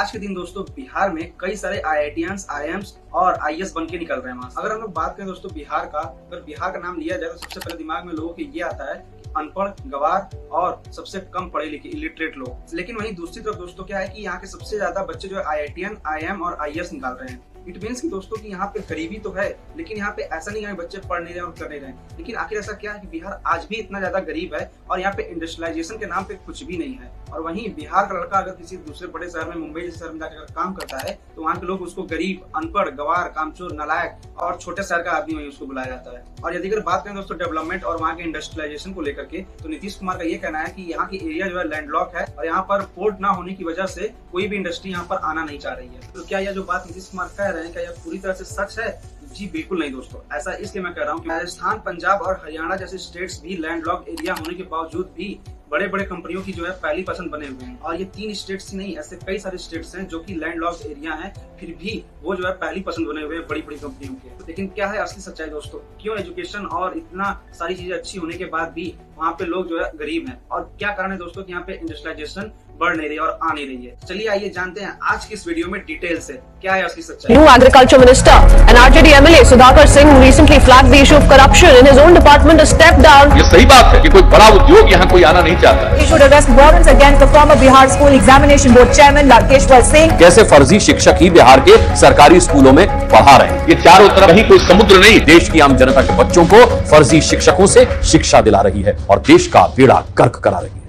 आज के दिन दोस्तों बिहार में कई सारे IITians, IIMs और IAS बन के निकल रहे हैं वहां से। अगर हम लोग बात करें दोस्तों बिहार का, अगर बिहार का नाम लिया जाए तो सबसे पहले दिमाग में लोगों के ये आता है अनपढ़, गवार और सबसे कम पढ़े लिखे इलिटरेट लोग। लेकिन वहीं दूसरी तरफ दोस्तों क्या है कि यहाँ के सबसे ज्यादा बच्चे जो है IITian, IIM और IAS निकाल रहे हैं। इट मीन्स कि दोस्तों कि यहाँ पे गरीबी तो है, लेकिन यहाँ पे ऐसा नहीं है बच्चे पढ़ नहीं रहे और कर नहीं रहे। लेकिन आखिर ऐसा क्या है कि बिहार आज भी इतना ज्यादा गरीब है और यहाँ पे इंडस्ट्रियलाइजेशन के नाम पे कुछ भी नहीं है। और वहीं बिहार का लड़का अगर किसी दूसरे बड़े शहर में, मुंबई जैसे शहर में जाकर काम करता है तो वहाँ के लोग उसको गरीब, अनपढ़, गवार, कामचोर, नालायक और छोटे शहर का आदमी वहीं उसको बुलाया जाता है। और यदि अगर बात करें दोस्तों डेवलपमेंट और वहाँ के इंडस्ट्रियलाइजेशन को लेकर के, तो नीतीश कुमार का ये कहना है कि यहाँ की एरिया जो है लैंडलॉक है और यहाँ पर पोर्ट ना होने की वजह से कोई भी इंडस्ट्री यहाँ पर आना नहीं चाह रही है। तो क्या यह जो बात नीतीश कुमार कह रहे हैं क्या यह पूरी तरह से सच है? जी बिल्कुल नहीं दोस्तों, ऐसा इसलिए मैं कह रहा हूँ कि राजस्थान, पंजाब और हरियाणा जैसे स्टेट्स भी लैंडलॉक एरिया होने के बावजूद भी बड़े बड़े कंपनियों की जो है पहली पसंद बने हुए हैं। और ये 3 स्टेट्स ही नहीं, ऐसे कई सारे स्टेट्स हैं जो कि लैंडलॉक एरिया हैं, फिर भी वो जो है पहली पसंद बने हुए हैं बड़ी बड़ी कंपनियों के। लेकिन क्या है असली सच्चाई दोस्तों? क्यों एजुकेशन और इतना सारी चीजें अच्छी होने के बाद भी वहाँ पे लोग जो है गरीब हैं? और क्या कारण है दोस्तों कि यहाँ पे इंडस्ट्रियलाइजेशन बढ़ नहीं रही और आ नहीं रही है? चलिए आइए जानते हैं आज की इस वीडियो में डिटेल से क्या है असली सच्चाई। New Agriculture Minister and RJD MLA Sudhakar Singh, who recently flagged the issue of corruption in his own department, has stepped down. ये सही बात है कि कोई बड़ा उद्योग यहाँ कोई आना नहीं चाहता है। He should arrest warrants against the former Bihar School Examination Board Chairman Lalkeshwar Singh. कैसे फर्जी शिक्षक ही बिहार के सरकारी स्कूलों में पढ़ा रहे हैं। ये चारों तरफ कहीं कोई समुद्र नहीं, देश की आम जनता के बच्चों को फर्जी शिक्षकों से शिक्षा दिला रही है और देश का बेड़ा गर्क करा रही है।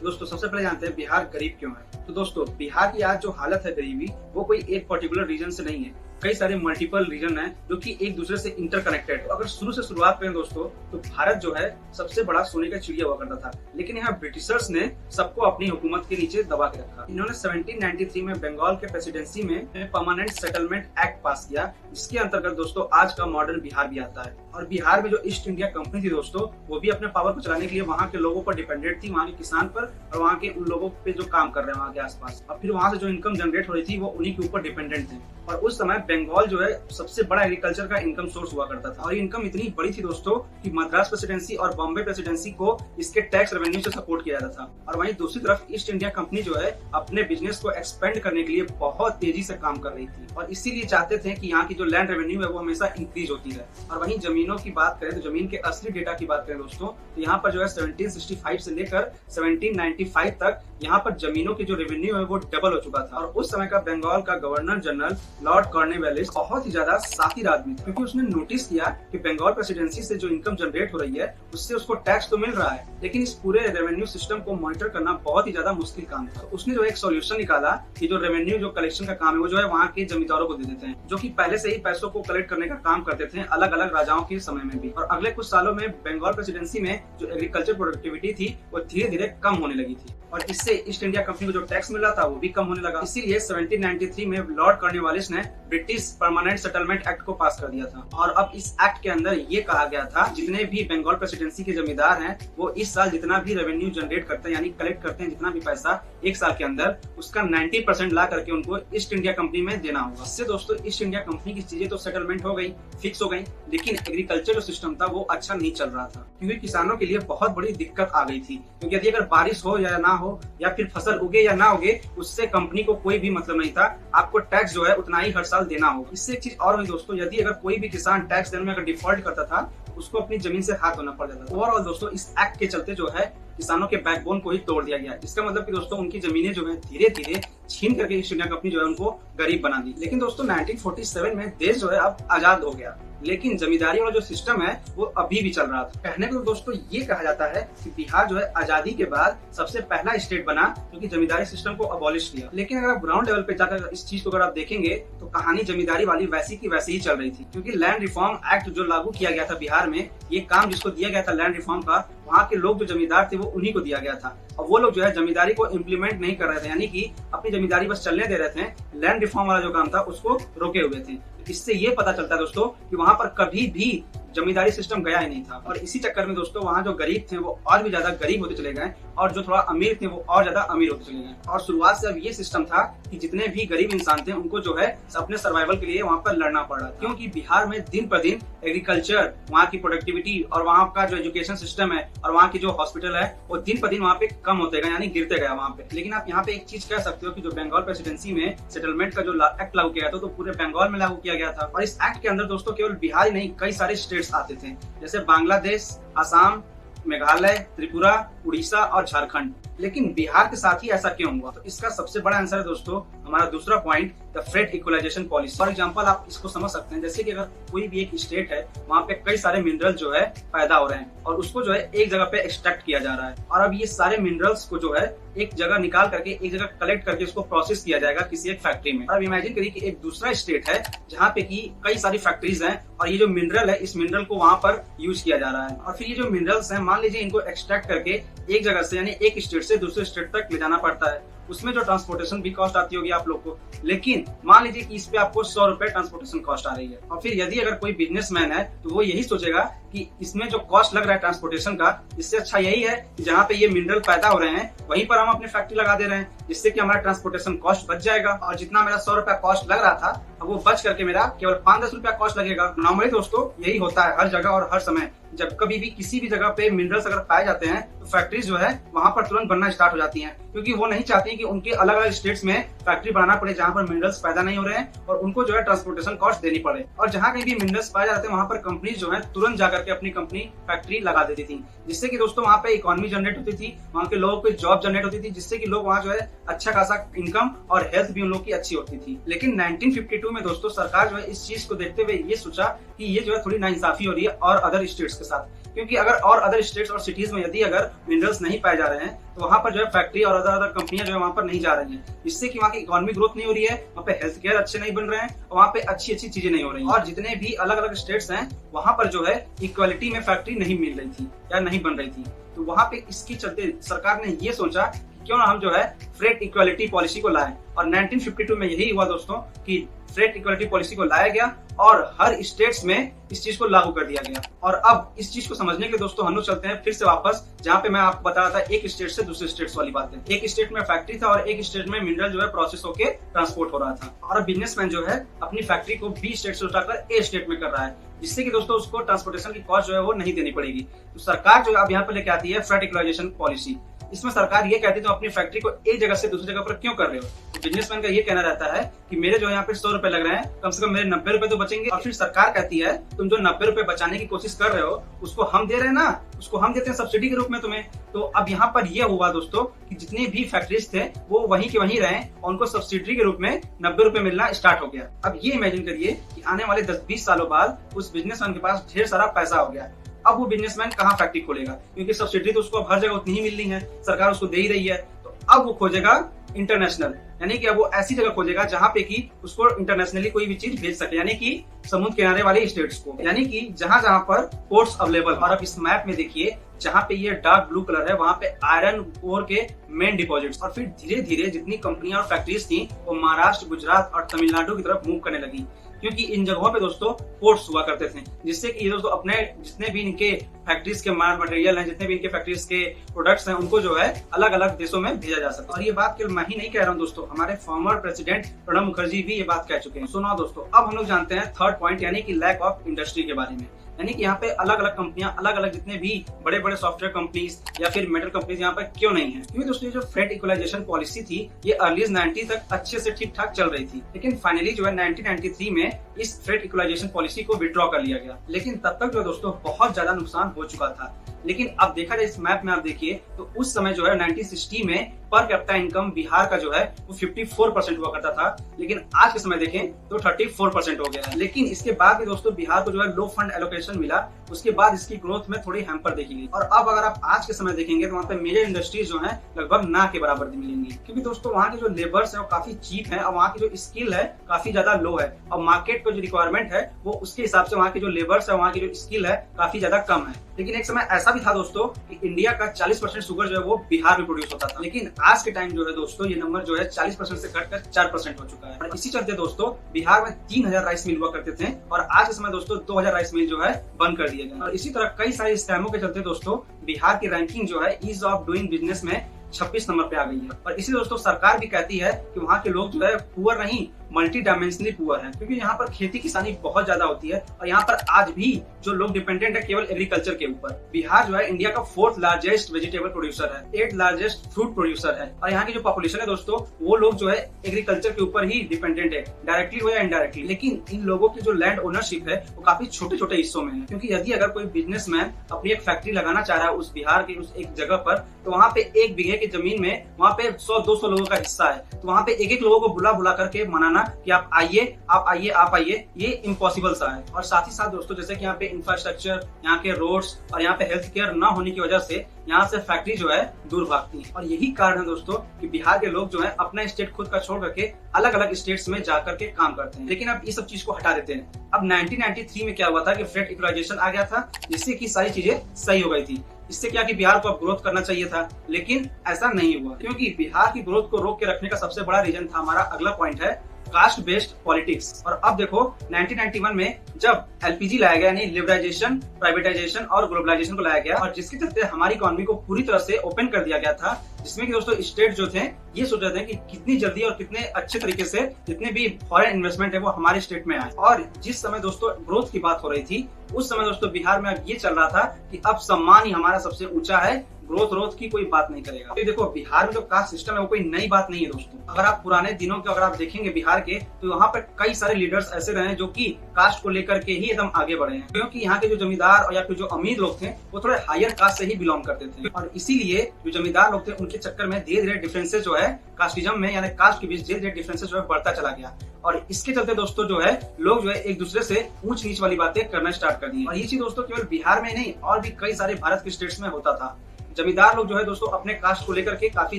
दोस्तों सबसे पहले जानते हैं बिहार गरीब क्यों है। तो दोस्तों बिहार की आज जो हालत है गरीबी, वो कोई एक पर्टिकुलर रीजन से नहीं है, कई सारे मल्टीपल रीजन हैं जो कि एक दूसरे से इंटरकनेक्टेड। तो अगर शुरू से शुरुआत करें दोस्तों, तो भारत जो है सबसे बड़ा सोने का चिड़िया हुआ करता था, लेकिन यहाँ ब्रिटिशर्स ने सबको अपनी हुकूमत के नीचे दबा के रखा। इन्होंने 1793 में बंगाल के प्रेसिडेंसी में परमानेंट सेटलमेंट एक्ट पास किया, जिसके अंतर्गत दोस्तों आज का मॉडर्न बिहार भी आता है। और बिहार में जो ईस्ट इंडिया कंपनी थी दोस्तों, वो भी अपने पावर को चलाने के लिए वहाँ के लोगों पर डिपेंडेंट थी, वहाँ के किसान पर और वहाँ के उन लोगों पे जो काम कर रहे हैं वहाँ के आसपास। और फिर वहाँ से जो इनकम जनरेट हो रही थी वो उन्हीं के ऊपर डिपेंडेंट थे। और उस समय बंगाल जो है सबसे बड़ा एग्रीकल्चर का इनकम सोर्स हुआ करता था। और इनकम इतनी बड़ी थी दोस्तों कि मद्रास प्रेसिडेंसी और बॉम्बे प्रेसिडेंसी को इसके टैक्स रेवेन्यू से सपोर्ट किया जाता था। और वहीं दूसरी तरफ ईस्ट इंडिया कंपनी जो है अपने बिजनेस को एक्सपेंड करने के लिए बहुत तेजी से काम कर रही थी और इसीलिए चाहते थे कि यहाँ की जो लैंड रेवेन्यू है वो हमेशा इंक्रीज होती रहे। और वहीं जमीनों की बात करें तो जमीन के असली डेटा की बात करें दोस्तों, तो यहाँ पर जो है 1765 से लेकर 1795 तक यहाँ पर जमीनों की जो रेवेन्यू है वो डबल हो चुका था। और उस समय का बंगाल का गवर्नर जनरल लॉर्ड कॉर्नवालिस बहुत ही ज्यादा साथी आदमी था, क्योंकि उसने नोटिस किया कि बंगाल प्रेसिडेंसी से जो इनकम जनरेट हो रही है उससे उसको टैक्स तो मिल रहा है, लेकिन इस पूरे रेवेन्यू सिस्टम को मॉनिटर करना बहुत ही ज्यादा मुश्किल काम था। तो उसने जो एक सॉल्यूशन निकाला कि जो रेवेन्यू जो कलेक्शन का काम है वो जो है वहाँ के जमींदारों को दे देते हैं, जो कि पहले से ही पैसों को कलेक्ट करने का काम करते थे अलग अलग राजाओं के समय में भी। और अगले कुछ सालों में बंगाल प्रेसिडेंसी में जो एग्रीकल्चर प्रोडक्टिविटी थी वो धीरे धीरे कम होने लगी थी और इससे ईस्ट इंडिया कंपनी को जो टैक्स मिल रहा था वो भी कम होने लगा। इसीलिए 1793 में लॉर्ड कॉर्नवालिस ने ब्रिटिश परमानेंट सेटलमेंट एक्ट को पास कर दिया था। और अब इस एक्ट के अंदर ये कहा गया था जितने भी बंगाल प्रेसिडेंसी के जमींदार हैं वो इस साल जितना भी रेवेन्यू जनरेट करते हैं, यानी कलेक्ट करते हैं जितना भी पैसा एक साल के अंदर, उसका 90% ला करके उनको ईस्ट इंडिया कंपनी में देना होगा। इससे दोस्तों ईस्ट इंडिया कंपनी की चीजें तो सेटलमेंट हो गई, फिक्स हो गई, लेकिन एग्रीकल्चर जो सिस्टम था वो अच्छा नहीं चल रहा था, क्योंकि किसानों के लिए बहुत बड़ी दिक्कत आ गई थी। क्योंकि यदि अगर बारिश हो या ना हो या फिर फसल उगे या ना उगे, उससे कंपनी को कोई भी मतलब नहीं था, आपको टैक्स जो है उतना ही हर साल देना होगा। इससे एक चीज और हुई दोस्तों, यदि अगर कोई भी किसान टैक्स देने में अगर डिफॉल्ट करता था उसको अपनी जमीन से हाथ धोना पड़ जाता था। ओवरऑल दोस्तों इस एक्ट के चलते जो है किसानों के बैकबोन को ही तोड़ दिया गया। इसका मतलब कि दोस्तों उनकी जमीनें जो है धीरे धीरे छीन करके ईस्ट इंडिया कंपनी जो है उनको गरीब बना दी। लेकिन दोस्तों 1947 में देश जो है अब आजाद हो गया, लेकिन जमींदारी वाला जो सिस्टम है वो अभी भी चल रहा था। कहने को दोस्तों ये कहा जाता है कि बिहार जो है आजादी के बाद सबसे पहला स्टेट बना जो कि जमींदारी सिस्टम को अबॉलिश किया। लेकिन अगर आप ग्राउंड लेवल पे जाकर इस चीज को अगर आप देखेंगे तो कहानी जमींदारी वाली वैसी की वैसी ही चल रही थी, क्योंकि लैंड रिफॉर्म एक्ट जो लागू किया गया था बिहार में, ये काम जिसको दिया गया था लैंड रिफॉर्म का, वहाँ के लोग जो जमींदार थे वो उन्हीं को दिया गया था। और वो लोग जो है जमींदारी को इम्प्लीमेंट नहीं कर रहे थे, यानी कि अपनी जमींदारी बस चलने दे रहे थे, लैंड रिफॉर्म वाला जो काम था उसको रोके हुए थे। इससे ये पता चलता है दोस्तों कि वहां पर कभी भी जमींदारी सिस्टम गया ही नहीं था। और इसी चक्कर में दोस्तों वहाँ जो गरीब थे वो और भी ज्यादा गरीब होते चले गए और जो थोड़ा अमीर थे वो और ज्यादा अमीर होते चले गए। और शुरुआत से अब ये सिस्टम था कि जितने भी गरीब इंसान थे उनको जो है अपने सर्वाइवल के लिए वहाँ पर लड़ना पड़ रहा था, क्योंकि बिहार में दिन पर दिन एग्रीकल्चर, वहाँ की प्रोडक्टिविटी और वहाँ का जो एजुकेशन सिस्टम है और वहाँ की जो हॉस्पिटल है वो दिन पर दिन वहाँ पे कम होते गए, यानी गिरते गया वहाँ पे। लेकिन आप यहाँ पे एक चीज कह सकते हो कि जो बंगाल प्रेसिडेंसी में सेटलमेंट का जो एक्ट लागू किया था तो पूरे बंगाल में लागू किया गया था। और इस एक्ट के अंदर दोस्तों केवल बिहार ही नहीं कई सारे स्टेट्स आते थे, जैसे बांग्लादेश, असम, मेघालय, त्रिपुरा, उड़ीसा और झारखंड। लेकिन बिहार के साथ ही ऐसा क्यों हुआ? तो इसका सबसे बड़ा आंसर है दोस्तों हमारा दूसरा point, the freight equalisation policy. For example आप इसको समझ सकते हैं, जैसे कि अगर कोई भी एक स्टेट है वहाँ पे कई सारे मिनरल जो है पैदा हो रहे हैं और उसको जो है एक जगह पे एक्सट्रैक्ट किया जा रहा है, और अब ये सारे मिनरल्स को जो है एक जगह निकाल करके एक जगह कलेक्ट करके उसको प्रोसेस किया जाएगा किसी एक फैक्ट्री में। अब इमेजिन करिए कि एक दूसरा स्टेट है जहाँ पे की कई सारी फैक्ट्रीज हैं और ये जो मिनरल है इस मिनरल को वहाँ पर यूज किया जा रहा है, और फिर ये जो मिनरल्स हैं मान लीजिए इनको एक्सट्रैक्ट करके एक जगह से यानी एक स्टेट से दूसरे स्टेट तक ले जाना पड़ता है, उसमें जो ट्रांसपोर्टेशन भी कॉस्ट आती होगी आप लोग को। लेकिन मान लीजिए कि इस पे आपको 100 रुपए ट्रांसपोर्टेशन कॉस्ट आ रही है, और फिर यदि अगर कोई बिजनेसमैन है तो वो यही सोचेगा कि इसमें जो कॉस्ट लग रहा है ट्रांसपोर्टेशन का, इससे अच्छा यही है कि जहाँ पे ये मिनरल पैदा हो रहे हैं वहीं पर हम अपनी फैक्ट्री लगा दे रहे हैं, जिससे कि हमारा ट्रांसपोर्टेशन कॉस्ट बच जाएगा, और जितना मेरा 100 रुपया कॉस्ट लग रहा था अब वो बच करके मेरा केवल 5-10 रुपया कॉस्ट लगेगा। नॉर्मली दोस्तों यही होता है हर जगह और हर समय, जब कभी भी किसी भी जगह पे मिनरल्स अगर पाए जाते हैं तो फैक्ट्रीज जो है वहां पर तुरंत बनना स्टार्ट हो जाती हैं, क्योंकि वो नहीं चाहती कि उनके अलग अलग स्टेट्स में फैक्ट्री बनाना पड़े जहां पर मिनरल्स पैदा नहीं हो रहे हैं और उनको जो है ट्रांसपोर्टेशन कॉस्ट देनी पड़े। और जहां कहीं भी मिनरल्स पाए जाते हैं वहां पर कंपनीज जो है तुरंत जाकर के अपनी कंपनी फैक्ट्री लगा देती थी, जिससे कि दोस्तों वहां पे इकोनॉमी जनरेट होती थी, वहां के लोगों को जॉब जनरेट होती थी, जिससे कि लोग वहां जो है अच्छा खासा इनकम और हेल्थ भी उन लोगों की अच्छी होती थी। लेकिन 1952 में दोस्तों सरकार जो है इस चीज को देखते हुए ये सोचा कि ये जो है थोड़ी नाइंसाफी हो रही है और अदर स्टेट्स के साथ, क्योंकि अगर और अदर स्टेट्स और सिटीज में यदि अगर मिनरल्स नहीं पाए जा रहे हैं तो वहां पर जो है फैक्ट्री और अदर कंपनियां जो है वहां पर नहीं जा रही हैं, जिससे कि वहां की इकोनॉमिक ग्रोथ नहीं हो रही है, वहां पे हेल्थ केयर अच्छे नहीं बन रहे हैं, वहां पे अच्छी अच्छी चीजें नहीं हो रही हैं। और जितने भी अलग अलग स्टेट्स हैं वहां पर जो है इक्वालिटी में फैक्ट्री नहीं मिल रही थी या नहीं बन रही थी, तो वहां पे इसके चलते सरकार ने ये सोचा क्यों ना हम जो है फ्रेट इक्वालिटी पॉलिसी को लाएं, और 1952 में यही हुआ दोस्तों कि फ्रेट इक्वालिटी पॉलिसी को लाया गया और हर स्टेट्स में इस चीज को लागू कर दिया गया। और अब इस चीज को समझने के लिए दोस्तों हम लोग चलते हैं फिर से वापस जहाँ पे मैं आपको बता रहा था एक स्टेट से दूसरे स्टेट्स वाली बातें। एक स्टेट में फैक्ट्री था और एक स्टेट में मिनरल जो है प्रोसेस होकर ट्रांसपोर्ट हो रहा था, और बिजनेसमैन जो है अपनी फैक्ट्री को बी स्टेट से उठाकर ए स्टेट में कर रहा है, जिससे कि दोस्तों उसको ट्रांसपोर्टेशन की कॉस्ट जो है वो नहीं देनी पड़ेगी। तो सरकार जो है अब यहाँ पे लेके आती है फ्रेट इक्वलाइजेशन पॉलिसी। इसमें सरकार ये कहती है तो अपनी फैक्ट्री को एक जगह से दूसरी जगह पर क्यों कर रहे हो? तो बिजनेसमैन का ये कहना रहता है कि मेरे जो यहाँ पे 100 रुपए लग रहे हैं, कम से कम मेरे 90 रुपए तो बचेंगे। और फिर सरकार कहती है तुम जो 90 रुपए बचाने की कोशिश कर रहे हो उसको हम दे रहे हैं ना, उसको हम देते हैं सब्सिडी के रूप में तुम्हें। तो अब यहाँ पर यह हुआ दोस्तों कि जितने भी फैक्ट्रीज थे वो वहीं के वहीं रहे और उनको सब्सिडी के रूप में 90 रुपए मिलना स्टार्ट हो गया। अब ये इमेजिन करिए कि आने वाले 10-20 सालों बाद उस बिजनेसमैन के पास ढेर सारा पैसा हो गया। अब वो बिजनेसमैन कहाँ फैक्ट्री खोलेगा, क्योंकि सब्सिडी तो उसको अब हर जगह उतनी ही मिलनी है, सरकार उसको दे ही रही है। तो अब वो खोजेगा इंटरनेशनल, यानी कि अब वो ऐसी जगह खोजेगा जहाँ पे कि उसको इंटरनेशनली कोई भी चीज भेज सके, यानी कि समुद्र किनारे वाले स्टेट्स को, यानी कि जहाँ जहाँ पर पोर्ट्स अवेलेबल। और अब इस मैप में देखिए जहाँ पे ये डार्क ब्लू कलर है वहाँ पे आयरन ओर के मेन डिपॉजिट्स, और फिर धीरे धीरे जितनी कंपनियां और फैक्ट्रीज थी वो महाराष्ट्र, गुजरात और तमिलनाडु की तरफ मूव करने लगी, क्योंकि इन जगहों पे दोस्तों पोर्ट्स हुआ करते थे, जिससे कि ये दोस्तों अपने जितने भी इनके फैक्ट्रीज के माल मटेरियल हैं, जितने भी इनके फैक्ट्रीज के प्रोडक्ट्स हैं, उनको जो है अलग अलग देशों में भेजा जा सकता है। और ये बात केवल मैं ही नहीं कह रहा हूँ दोस्तों, हमारे फॉर्मर प्रेसिडेंट प्रणब मुखर्जी भी ये बात कह चुके हैं। सुनो दोस्तों, अब हम लोग जानते हैं थर्ड पॉइंट, यानी कि लैक ऑफ इंडस्ट्री के बारे में। यानी कि यहाँ पे अलग अलग कंपनियां, अलग अलग जितने भी बड़े बड़े सॉफ्टवेयर कंपनीज या फिर मेटल कंपनीज यहाँ पर क्यों नहीं है? क्योंकि दोस्तों जो फ्रेट इक्वलाइजेशन पॉलिसी थी ये अर्ली 90 तक अच्छे से ठीक ठाक चल रही थी, लेकिन फाइनली जो है 1993 में इस फ्रेट इक्वलाइजेशन पॉलिसी को विड्रॉ कर लिया गया। लेकिन तब तक जो दोस्तों बहुत ज्यादा नुकसान हो चुका था। लेकिन अब देखा जाए इस मैप में आप देखिए तो उस समय जो है 1960 में पर कैपिटा इनकम बिहार का जो है वो 54% हुआ करता था, लेकिन आज के समय देखें तो 34% हो गया है। लेकिन इसके बाद भी दोस्तों बिहार को जो है लो फंड एलोकेशन मिला, उसके बाद इसकी ग्रोथ में थोड़ी हैम्पर देखी गई। और अब अगर आप आज के समय देखेंगे तो वहाँ पे मेजर इंडस्ट्रीज जो है लगभग ना के बराबर मिलेंगी, क्योंकि दोस्तों वहाँ के जो लेबर्स है वो काफी चीप है और वहाँ की जो स्किल है काफी ज्यादा लो है, और मार्केट को जो रिक्वायरमेंट है वो उसके हिसाब से वहाँ की जो लेबर्स है, वहाँ की जो स्किल है काफी ज्यादा कम है। लेकिन एक समय ऐसा भी था दोस्तों कि इंडिया का 40% शुगर जो है वो बिहार में प्रोड्यूस होता था, लेकिन आज के टाइम जो है दोस्तों ये नंबर जो है 40% से घटकर 4% हो चुका है। और इसी चलते दोस्तों बिहार में 3000 राइस मिल हुआ करते थे और आज के समय दोस्तों 2000 राइस मिल जो है बंद कर दिए गए। और इसी तरह कई सारे स्कैमों के चलते दोस्तों बिहार की रैंकिंग जो है ईज ऑफ डूइंग बिजनेस में 26 नंबर पे आ गई है। और इसी दोस्तों सरकार भी कहती है कि वहाँ के लोग जो है पुअर नहीं मल्टी डायमेंशनली पुअर है, क्योंकि यहाँ पर खेती किसानी बहुत ज्यादा होती है और यहाँ पर आज भी जो लोग डिपेंडेंट है केवल एग्रीकल्चर के ऊपर। बिहार जो है इंडिया का 4th लार्जेस्ट वेजिटेबल प्रोड्यूसर है, 8th लार्जेस्ट फ्रूट प्रोड्यूसर है और यहाँ की जो पॉपुलेशन है दोस्तों वो लोग जो है एग्रीकल्चर के ऊपर ही डिपेंडेंट है, डायरेक्टली हो या इनडायरेक्टली। लेकिन इन लोगों की जो लैंड ओनरशिप है वो काफी छोटे छोटे हिस्सों में है, क्योंकि यदि अगर कोई बिजनेसमैन अपनी एक फैक्ट्री लगाना चाह रहा है उस बिहार की उस एक जगह पर, तो वहाँ पे 1 बीघे की जमीन में वहाँ पे 100-200 लोगों का हिस्सा है, तो वहाँ पे एक लोगों को बुला करके मनाना कि आप आइए, ये इम्पॉसिबल सा है। और साथ ही साथ दोस्तों जैसे कि यहाँ पे इंफ्रास्ट्रक्चर, यहाँ के रोड्स और यहाँ पे हेल्थ केयर न होने की वजह से यहाँ से फैक्ट्री जो है दूर भागती है। और यही कारण है दोस्तों कि बिहार के लोग जो है अपना स्टेट खुद का छोड़ करके अलग अलग स्टेट्स में जाकर के काम करते हैं। लेकिन अब ये सब चीज को हटा देते हैं। अब 1993 में क्या हुआ था कि फ्लैट इक्वलाइजेशन आ गया था, जिससे की सारी चीजें सही हो गई थी। इससे क्या कि बिहार को अब ग्रोथ करना चाहिए था, लेकिन ऐसा नहीं हुआ, क्योंकि बिहार की ग्रोथ को रोक के रखने का सबसे बड़ा रीजन था हमारा अगला पॉइंट है कास्ट बेस्ड पॉलिटिक्स। और अब देखो 1991 में जब एलपीजी लाया गया, यानी लिबरलाइजेशन, प्राइवेटाइजेशन और ग्लोबलाइजेशन को लाया गया और जिसके चलते हमारी इकोनॉमी को पूरी तरह से ओपन कर दिया गया था, जिसमें कि दोस्तों स्टेट जो थे ये सोच रहे थे कि कितनी जल्दी और कितने अच्छे तरीके से जितने भी फॉरेन इन्वेस्टमेंट है वो हमारे स्टेट में आए। और जिस समय दोस्तों ग्रोथ की बात हो रही थी उस समय दोस्तों बिहार में अब ये चल रहा था कि अब सम्मान ही हमारा सबसे ऊंचा है, ग्रोथ की कोई बात नहीं करेगा। तो देखो बिहार में जो कास्ट सिस्टम है वो कोई नई बात नहीं है दोस्तों। अगर आप पुराने दिनों के अगर आप देखेंगे बिहार के, तो यहाँ पर कई सारे लीडर्स ऐसे रहे हैं जो कि कास्ट को लेकर के ही एकदम आगे बढ़े हैं, क्योंकि यहाँ के जो जमींदार और या फिर जो अमीर लोग थे वो थोड़े हायर कास्ट से ही बिलोंग करते थे। और इसीलिए जो जमींदार लोग थे उनके चक्कर में धीरे धीरे डिफरेंसेस जो है कास्टिज्म में यानी कास्ट के बीच धीरे धीरे डिफरेंसेस जो है बढ़ता चला गया। और इसके चलते दोस्तों जो है लोग जो है एक दूसरे से ऊंच नीच वाली बातें करना स्टार्ट कर दी। और ये चीज दोस्तों केवल बिहार में नहीं और भी कई सारे भारत के स्टेट्स में होता था। जमींदार लोग जो है दोस्तों अपने कास्ट को लेकर के काफी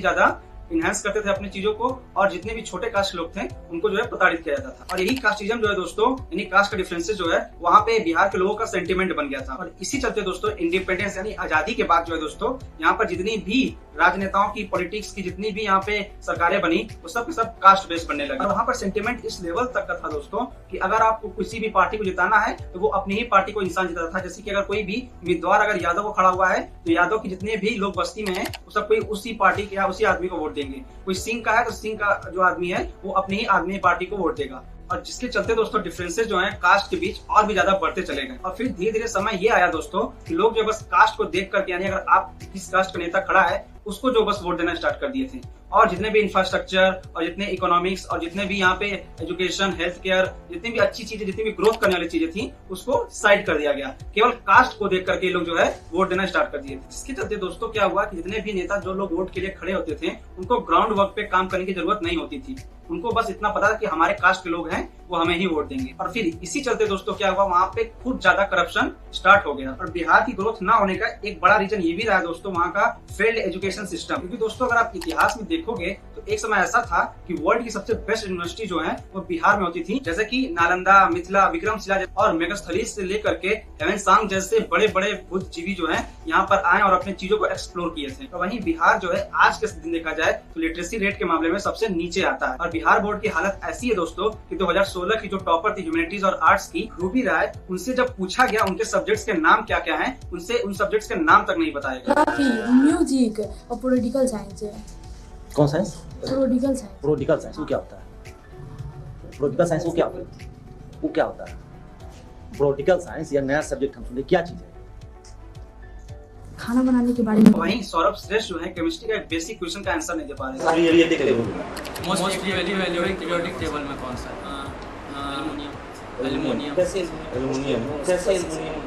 ज्यादा इनहेंस करते थे अपनी चीजों को, और जितने भी छोटे कास्ट लोग थे उनको जो है प्रताड़ित किया जाता था। और यही कास्टिज्म जो है दोस्तों यानी कास्ट का डिफरेंसेस जो है वहाँ पे बिहार के लोगों का सेंटिमेंट बन गया था। और इसी चलते दोस्तों इंडिपेंडेंस यानी आजादी के बाद जो है दोस्तों यहाँ पर जितनी भी राजनेताओं की पॉलिटिक्स की जितनी भी यहाँ पे सरकारें बनी वो सब के सब कास्ट बेस्ड बनने लगे। और वहाँ पर सेंटिमेंट इस लेवल तक का था दोस्तों कि अगर आपको किसी भी पार्टी को जिताना है तो वो अपनी ही पार्टी को इंसान जिताता था। जैसे कि अगर कोई भी उम्मीदवार अगर यादव को खड़ा हुआ है तो यादव की जितने भी लोग बस्ती में है वो सब कोई उसी पार्टी के या उसी आदमी को वोट देंगे। कोई सिंह का है तो सिंह का जो आदमी है वो अपनी ही आदमी पार्टी को वोट देगा। और जिसके चलते दोस्तों डिफरेंसेस जो हैं कास्ट के बीच और भी ज्यादा बढ़ते चले गए। और फिर धीरे धीरे समय ये आया दोस्तों कि लोग जो बस कास्ट को देख करके यानी अगर आप किस कास्ट का नेता खड़ा है उसको जो बस वोट देना स्टार्ट कर दिए थे। और जितने भी इंफ्रास्ट्रक्चर और जितने इकोनॉमिक्स और जितने भी यहाँ पे एजुकेशन, हेल्थ केयर, जितनी भी अच्छी चीजें, जितनी भी ग्रोथ करने वाली चीजें थी उसको साइड कर दिया गया। केवल कास्ट को देख करके लोग जो है वोट देना स्टार्ट कर दिए। इसके चलते दोस्तों क्या हुआ कि जितने भी नेता जो लोग वोट के लिए खड़े होते थे उनको ग्राउंड वर्क पे काम करने की जरूरत नहीं होती थी। उनको बस इतना पता था कि हमारे कास्ट के लोग हैं वो हमें ही वोट देंगे। और फिर इसी चलते दोस्तों क्या हुआ वहाँ पे खूब ज्यादा करप्शन स्टार्ट हो गया। और बिहार की ग्रोथ ना होने का एक बड़ा रीजन ये भी रहा है दोस्तों वहाँ का फेल्ड एजुकेशन सिस्टम। क्योंकि दोस्तों अगर आप इतिहास में देखोगे तो एक समय ऐसा था कि वर्ल्ड की सबसे बेस्ट यूनिवर्सिटी जो है वो बिहार में होती थी, जैसे कि नालंदा, मिथिला, विक्रमशिला और मेगास्थली से लेकर के हेवेनसांग जैसे बड़े बड़े बुद्धिजीवी जो है यहाँ पर आए और अपने चीजों को एक्सप्लोर किए थे। तो वहीं बिहार जो है आज के दिन देखा जाए तो लिटरेसी रेट के मामले में सबसे नीचे आता है। और बिहार बोर्ड की हालत ऐसी है दोस्तों कि 2016 की जो टॉपर थी ह्यूमैनिटीज और आर्ट्स की रूबी राय, उनसे जब पूछा गया उनके सब्जेक्ट्स के नाम क्या क्या हैं, उनसे उन सब्जेक्ट्स के नाम तक नहीं बताया गया। म्यूजिक और पॉलिटिकल साइंस है। कौन science? Political science. Political science वो क्या होता है? पॉलिटिकल साइंस वो क्या होता है? वो क्या होता है? पॉलिटिकल साइंस या नया सब्जेक्ट हम सुने, क्या चीज है? खाना बनाने के बारे में। वहीं सौरभ श्रेष्ठ जो है केमिस्ट्री का एक बेसिक क्वेश्चन का आंसर नहीं दे पा रहे हैं। ये देख ले मोस्टली वैल्यू पीरियोडिक टेबल में कौन सा है? एल्युमिनियम। कैसे एल्युमिनियम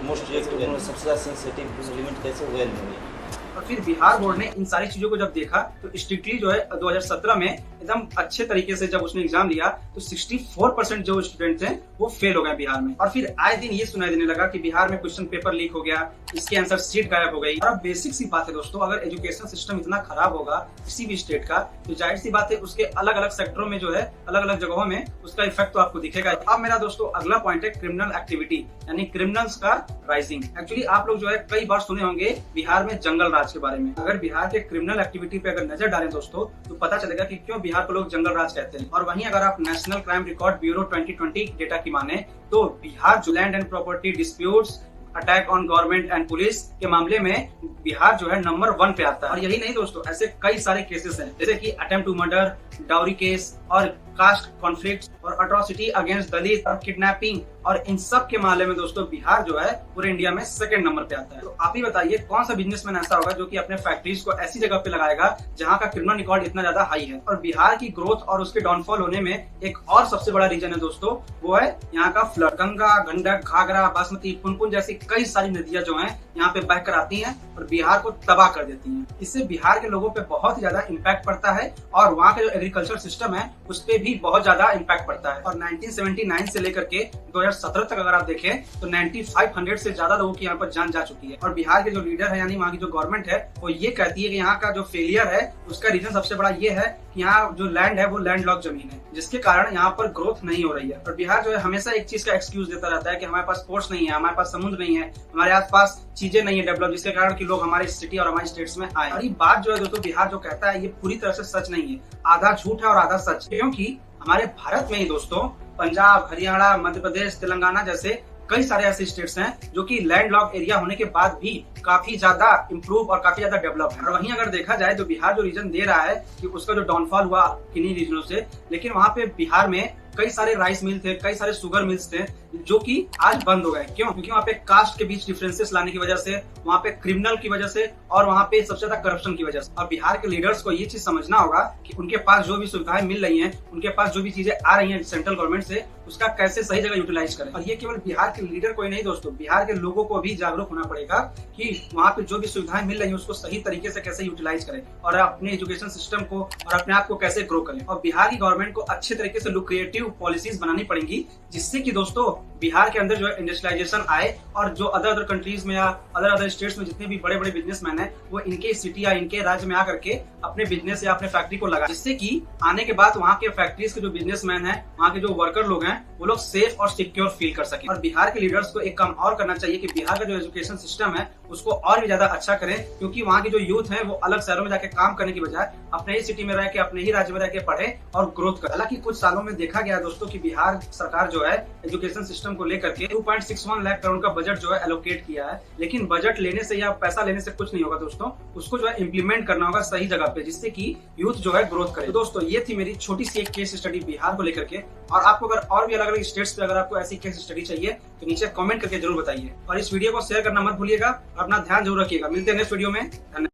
मोस्ट रिएक्टिव सबसे ज्यादा सेंसिटिव एलिमेंट कैसे हुआ एल्युमिनियम? और फिर बिहार बोर्ड ने इन सारी चीजों को जब देखा तो स्ट्रिक्टली जो है 2017 में एकदम अच्छे तरीके से जब उसने एग्जाम दिया तो 64% जो स्टूडेंट थे वो फेल हो गए बिहार में। और फिर आए दिन ये सुनाई देने लगा कि बिहार में क्वेश्चन पेपर लीक हो गया, इसके आंसर शीट गायब हो गई। और अब बेसिक सी बात है दोस्तों, अगर एजुकेशन सिस्टम इतना खराब होगा किसी भी स्टेट का तो जाहिर सी बात है उसके अलग अलग सेक्टरों में जो है अलग अलग जगहों में उसका इफेक्ट तो आपको दिखेगा। अब मेरा दोस्तों अगला पॉइंट है क्रिमिनल एक्टिविटी, यानी क्रिमिनल्स का राइजिंग। एक्चुअली आप लोग जो है कई बार सुने होंगे बिहार में जंगल राज के बारे में। अगर बिहार के क्रिमिनल एक्टिविटी पे अगर नजर डालें दोस्तों तो पता चलेगा कि क्यों बिहार को लोग जंगल राज कहते हैं। और वहीं अगर आप national crime record bureau 2020 data की माने तो बिहार जो land and property disputes, attack on government and police के मामले में बिहार जो है नंबर 1 पे आता है। और यही नहीं दोस्तों, ऐसे कई सारे केसेस हैं जैसे कि attempt to murder, dowry case और कास्ट कॉन्फ्लिक्ट और अट्रॉसिटी अगेंस्ट दलित और किडनैपिंग, और इन सब के मामले में दोस्तों बिहार जो है पूरे इंडिया में 2nd नंबर पे आता है। तो आप ही बताइए कौन सा बिजनेसमैन ऐसा होगा जो कि अपने फैक्ट्रीज को ऐसी जगह पे लगाएगा जहां का क्रिमिनल रिकॉर्ड इतना ज्यादा हाई है। और बिहार की ग्रोथ और उसके डाउनफॉल होने में एक और सबसे बड़ा रीजन है दोस्तों, वो है यहाँ का फ्लड। गंगा, गंडक, घाघरा, बासमती, पुनपुन जैसी कई सारी नदियां जो हैं यहाँ पे बहकर आती हैं और बिहार को तबाह कर देती हैं। इससे बिहार के लोगों पे बहुत ही ज्यादा इम्पैक्ट पड़ता है और वहाँ का जो एग्रीकल्चर सिस्टम है उस पे भी बहुत ज्यादा इम्पैक्ट पड़ता है। और 1979 से लेकर के 2017 तक अगर आप देखें तो 9500 से ज्यादा लोगों की यहाँ पर जान जा चुकी है। और बिहार के जो लीडर है यानी वहाँ की जो गवर्नमेंट है वो ये कहती है कि यहाँ का जो फेलियर है उसका रीजन सबसे बड़ा ये है कि यहाँ जो लैंड है वो लैंडलॉक जमीन है, जिसके कारण यहाँ पर ग्रोथ नहीं हो रही है। और बिहार जो है हमेशा एक चीज का एक्सक्यूज देता रहता है कि हमारे पास पोर्ट्स नहीं है, हमारे पास समुद्र नहीं है, हमारे आसपास चीजें नहीं है डेवलप, जिसके कारण कि लोग हमारे सिटी और हमारी स्टेट्स में आए। और ये बात जो है दोस्तों बिहार जो कहता है ये पूरी तरह से सच नहीं है, आधा झूठ है और आधा सच, क्योंकि हमारे भारत में ही दोस्तों पंजाब, हरियाणा, मध्य प्रदेश, तेलंगाना जैसे कई सारे ऐसे स्टेट्स हैं जो कि लैंडलॉक एरिया होने के बाद भी काफी ज्यादा इंप्रूव और काफी ज्यादा डेवलप है। और वहीं अगर देखा जाए तो बिहार जो रीजन दे रहा है कि उसका जो डाउनफॉल हुआ किन्हीं रीजनों से, लेकिन वहाँ पे बिहार में कई सारे राइस मिल थे, कई सारे शुगर मिल्स थे जो कि आज बंद हो गए। क्यों? क्योंकि वहाँ पे कास्ट के बीच डिफरेंसेस लाने की वजह से, वहाँ पे क्रिमिनल की वजह से और वहाँ पे सबसे ज्यादा करप्शन की वजह से। अब बिहार के लीडर्स को ये चीज समझना होगा कि उनके पास जो भी सुविधाएं मिल रही हैं, उनके पास जो भी चीजें आ रही हैं सेंट्रल गवर्नमेंट से, उसका कैसे सही जगह यूटिलाइज करें। और ये केवल बिहार के लीडर को ही नहीं दोस्तों, बिहार के लोगों को भी जागरूक होना पड़ेगा कि वहाँ पे जो भी सुविधाएं मिल रही है उसको सही तरीके से कैसे यूटिलाइज करें और अपने एजुकेशन सिस्टम को और अपने आप को कैसे ग्रो करें। और बिहार की गवर्नमेंट को अच्छे तरीके से लुक्रिएटिव पॉलिसीज बनानी पड़ेंगी जिससे कि दोस्तों बिहार के अंदर जो है इंडस्ट्रियलाइजेशन आए और जो अदर कंट्रीज में या अदर स्टेट्स में जितने भी बड़े बड़े बिजनेसमैन हैं वो इनके सिटी या इनके राज्य में आकर के अपने बिजनेस या अपने फैक्ट्री को लगा, जिससे कि आने के बाद वहाँ के फैक्ट्रीज के जो बिजनेसमैन हैं, वहाँ के जो वर्कर लोग हैं, वो लोग सेफ और सिक्योर फील कर सके। और बिहार के लीडर्स को एक काम और करना चाहिए कि बिहार का जो एजुकेशन सिस्टम है उसको और भी ज्यादा अच्छा करें, क्योंकि वहाँ की जो यूथ है वो अलग शहरों में जाके काम करने की बजाय अपने ही सिटी में रह के, अपने ही राज्य में रह के पढ़े और ग्रोथ करे। हालांकि कुछ सालों में देखा गया दोस्तों कि बिहार सरकार जो है एजुकेशन सिस्टम को लेकर के 2.61 लाख करोड़ का बजट जो है एलोकेट किया है, लेकिन बजट लेने से या पैसा लेने से कुछ नहीं होगा दोस्तों, उसको जो है इम्प्लीमेंट करना होगा सही जगह पे, जिससे कि यूथ जो है ग्रोथ करे। तो दोस्तों ये थी मेरी छोटी सी एक केस स्टडी बिहार को लेकर के। और आपको अगर और भी अलग अलग स्टेट्स पे अगर आपको ऐसी केस स्टडी चाहिए तो नीचे कमेंट करके जरूर बताइए और इस वीडियो को शेयर करना मत भूलिएगा। अपना ध्यान जरूर रखिएगा। मिलते हैं नेक्स्ट वीडियो में।